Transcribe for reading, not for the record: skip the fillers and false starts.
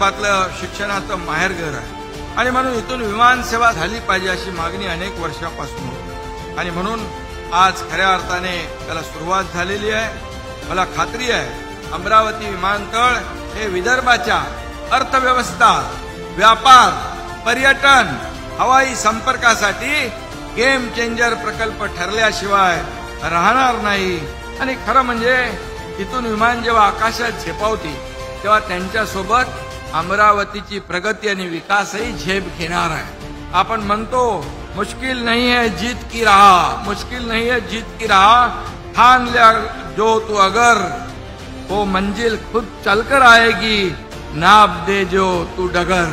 विदर्भातलं शिक्षणाचं माहेरघर आहे आणि म्हणून इथून विमान सेवा झाली पाहिजे अशी मागणी अनेक वर्षापासून होती आणि म्हणून आज खऱ्या अर्थाने त्याला सुरुवात झालेली आहे। मला खात्री आहे अमरावती विमानतळ हे विदर्भाच्या अर्थव्यवस्था, व्यापार, पर्यटन, हवाई संपर्कासाठी गेम चेंजर प्रकल्प ठरल्याशिवाय राहणार नाही। आणि खरं म्हणजे इथून विमान जेव्हा आकाशात झेपावती तेव्हा त्यांच्यासोबत अमरावतीची प्रगती आणि विकासही झेप घेणार आहे। आपण म्हणतो मुश्किल नहीं है जीत की राह, मुश्किल नहीं है जीत की राह, ठान लिया जो तू अगर, वो मंजिल खुद चलकर आएगी, नाप दे जो तू डगर।